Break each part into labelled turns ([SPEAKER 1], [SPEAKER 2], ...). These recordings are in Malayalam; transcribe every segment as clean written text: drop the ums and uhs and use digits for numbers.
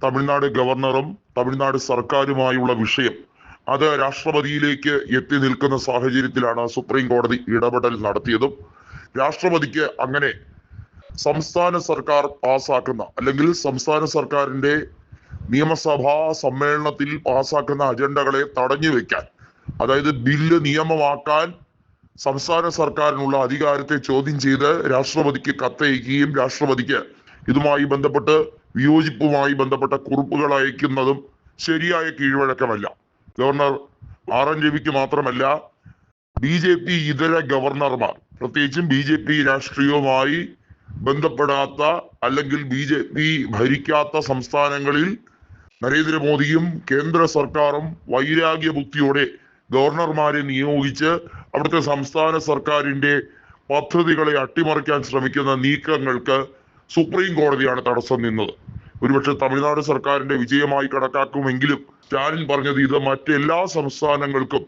[SPEAKER 1] തമിഴ്നാട് ഗവർണറും തമിഴ്നാട് സർക്കാരുമായുള്ള വിഷയം അത് രാഷ്ട്രപതിയിലേക്ക് എത്തി നിൽക്കുന്ന സാഹചര്യത്തിലാണ് സുപ്രീം കോടതി ഇടപെടൽ നടത്തിയതും രാഷ്ട്രപതിക്ക് അങ്ങനെ സംസ്ഥാന സർക്കാർ പാസാക്കുന്ന അല്ലെങ്കിൽ സംസ്ഥാന സർക്കാരിന്റെ നിയമസഭാ സമ്മേളനത്തിൽ പാസാക്കുന്ന അജണ്ടകളെ തടഞ്ഞു വെക്കാൻ, അതായത് ബില്ല് നിയമമാക്കാൻ സംസ്ഥാന സർക്കാരിനുള്ള അധികാരത്തെ ചോദ്യം ചെയ്ത് രാഷ്ട്രപതിക്ക് കത്തയക്കുകയും രാഷ്ട്രപതിക്ക് ഇതുമായി ബന്ധപ്പെട്ട് വിയോജിപ്പുമായി ബന്ധപ്പെട്ട കുറിപ്പുകൾ അയക്കുന്നതും ശരിയായ കീഴ്വഴക്കമല്ല. ഗവർണർ RN രവിക്ക് മാത്രമല്ല, BJP ഇതര ഗവർണർമാർ, പ്രത്യേകിച്ചും BJP രാഷ്ട്രീയവുമായി ബന്ധപ്പെടാത്ത അല്ലെങ്കിൽ BJP ഭരിക്കാത്ത സംസ്ഥാനങ്ങളിൽ നരേന്ദ്രമോദിയും കേന്ദ്ര സർക്കാരും വൈരാഗ്യ ബുദ്ധിയോടെ ഗവർണർമാരെ നിയോഗിച്ച് അവിടുത്തെ സംസ്ഥാന സർക്കാരിന്റെ പദ്ധതികളെ അട്ടിമറിക്കാൻ ശ്രമിക്കുന്ന നീക്കങ്ങൾക്ക് സുപ്രീം കോടതിയാണ് തടസ്സം നിന്നത്. ഒരുപക്ഷെ തമിഴ്നാട് സർക്കാരിന്റെ വിജയമായി കണക്കാക്കുമെങ്കിലും സ്റ്റാലിൻ പറഞ്ഞത് ഇത് മറ്റെല്ലാ സംസ്ഥാനങ്ങൾക്കും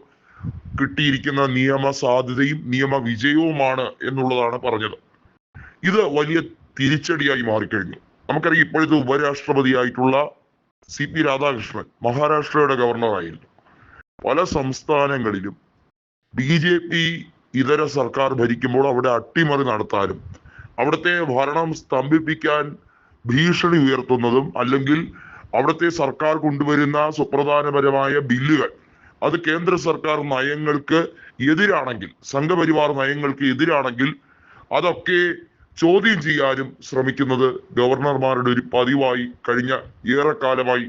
[SPEAKER 1] കിട്ടിയിരിക്കുന്ന നിയമ സാധ്യതയും നിയമ വിജയവുമാണ് എന്നുള്ളതാണ് പറഞ്ഞത്. ഇത് വലിയ തിരിച്ചടിയായി മാറിക്കഴിഞ്ഞു. നമുക്കറിയാം, ഇപ്പോഴത്തെ ഉപരാഷ്ട്രപതിയായിട്ടുള്ള CP രാധാകൃഷ്ണൻ മഹാരാഷ്ട്രയുടെ ഗവർണറായിരുന്നു. പല സംസ്ഥാനങ്ങളിലും BJP ഇതര സർക്കാർ ഭരിക്കുമ്പോൾ അവിടെ അട്ടിമറി നടത്താനും അവിടുത്തെ ഭരണം സ്തംഭിപ്പിക്കാൻ ഭീഷണി ഉയർത്തുന്നതും അല്ലെങ്കിൽ അവിടുത്തെ സർക്കാർ കൊണ്ടുവരുന്ന സുപ്രധാനപരമായ ബില്ലുകൾ അത് കേന്ദ്ര സർക്കാർ നയങ്ങൾക്ക് എതിരാണെങ്കിൽ, സംഘപരിവാർ നയങ്ങൾക്ക് എതിരാണെങ്കിൽ അതൊക്കെ ചോദ്യം ചെയ്യാനും ശ്രമിക്കുന്നത് ഗവർണർമാരുടെ ഒരു പതിവായി കഴിഞ്ഞ ഏറെക്കാലമായി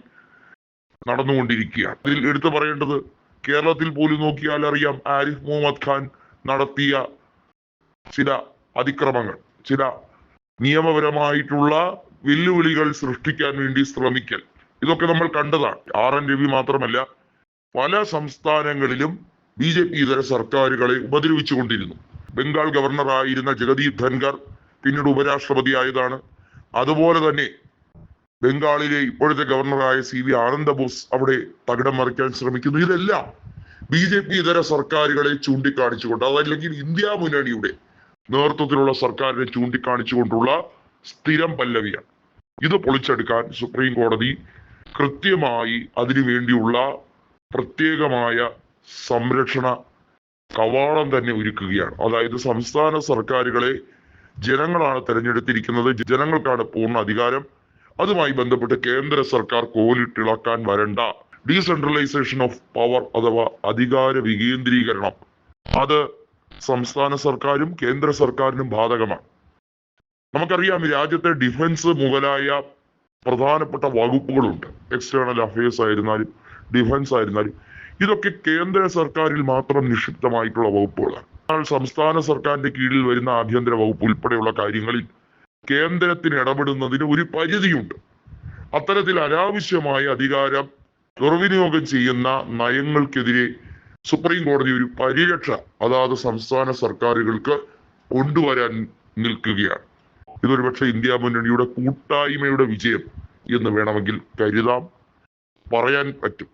[SPEAKER 1] നടന്നുകൊണ്ടിരിക്കുകയാണ്. ഇതിൽ എടുത്തു പറയേണ്ടത്, കേരളത്തിൽ പോലും നോക്കിയാൽ അറിയാം, ആരിഫ് മുഹമ്മദ് ഖാൻ നടത്തിയ ചില അതിക്രമങ്ങൾ, ചില നിയമപരമായിട്ടുള്ള വെല്ലുവിളികൾ സൃഷ്ടിക്കാൻ വേണ്ടി ശ്രമിക്കൽ, ഇതൊക്കെ നമ്മൾ കണ്ടതാണ്. RN രവി മാത്രമല്ല, പല സംസ്ഥാനങ്ങളിലും BJP ഇതര സർക്കാരുകളെ ഉപദ്രവിച്ചുകൊണ്ടിരുന്നു. ബംഗാൾ ഗവർണറായിരുന്ന ജഗദീപ് ധൻഖർ പിന്നീട് ഉപരാഷ്ട്രപതിയായതാണ്. അതുപോലെ തന്നെ ബംഗാളിലെ ഇപ്പോഴത്തെ ഗവർണറായ CV ആനന്ദ ബോസ് അവിടെ തകിടം മറിക്കാൻ ശ്രമിക്കുന്നു. ഇതെല്ലാം BJP ഇതര സർക്കാരുകളെ ചൂണ്ടിക്കാണിച്ചുകൊണ്ട്, അതല്ലെങ്കിൽ ഇന്ത്യ മുന്നണിയുടെ നേതൃത്വത്തിലുള്ള സർക്കാരിനെ ചൂണ്ടിക്കാണിച്ചുകൊണ്ടുള്ള സ്ഥിരം പല്ലവിയാണ്. ഇത് പൊളിച്ചെടുക്കാൻ സുപ്രീം കോടതി കൃത്യമായി അതിനു വേണ്ടിയുള്ള പ്രത്യേകമായ സംരക്ഷണ കവാടം തന്നെ ഒരുക്കുകയാണ്. അതായത് സംസ്ഥാന സർക്കാരുകളെ ജനങ്ങളാണ് തെരഞ്ഞെടുത്തിരിക്കുന്നത്, ജനങ്ങൾക്കാണ് പൂർണ്ണ അധികാരം. അതുമായി ബന്ധപ്പെട്ട് കേന്ദ്ര സർക്കാർ കോലിട്ടിളക്കാൻ വരണ്ട. ഡീസെൻട്രലൈസേഷൻ ഓഫ് പവർ അഥവാ അധികാര വികേന്ദ്രീകരണം അത് സംസ്ഥാന സർക്കാരും കേന്ദ്ര സർക്കാരിനും ബാധകമാണ്. നമുക്കറിയാം, രാജ്യത്തെ ഡിഫൻസ് മുതലായ പ്രധാനപ്പെട്ട വകുപ്പുകളുണ്ട്. എക്സ്റ്റേണൽ അഫയേഴ്സ് ആയിരുന്നാലും ഡിഫൻസ് ആയിരുന്നാലും ഇതൊക്കെ കേന്ദ്ര സർക്കാരിൽ മാത്രം നിക്ഷിപ്തമായിട്ടുള്ള വകുപ്പുകളാണ്. എന്നാൽ സംസ്ഥാന സർക്കാരിന്റെ കീഴിൽ വരുന്ന ആഭ്യന്തര വകുപ്പ് ഉൾപ്പെടെയുള്ള കാര്യങ്ങളിൽ കേന്ദ്രത്തിന് ഇടപെടുന്നതിന് ഒരു പരിധിയുണ്ട്. അത്തരത്തിൽ അനാവശ്യമായ അധികാരം ദുർവിനിയോഗം ചെയ്യുന്ന നയങ്ങൾക്കെതിരെ സുപ്രീം കോടതി ഒരു പരിരക്ഷ അതാത് സംസ്ഥാന സർക്കാരുകൾക്ക് കൊണ്ടുവരാൻ നിൽക്കുകയാണ്. ഇതൊരു പക്ഷേ ഇന്ത്യ മുന്നണിയുടെ കൂട്ടായ്മയുടെ വിജയം എന്ന് വേണമെങ്കിൽ കരുതാം, പറയാൻ പറ്റും.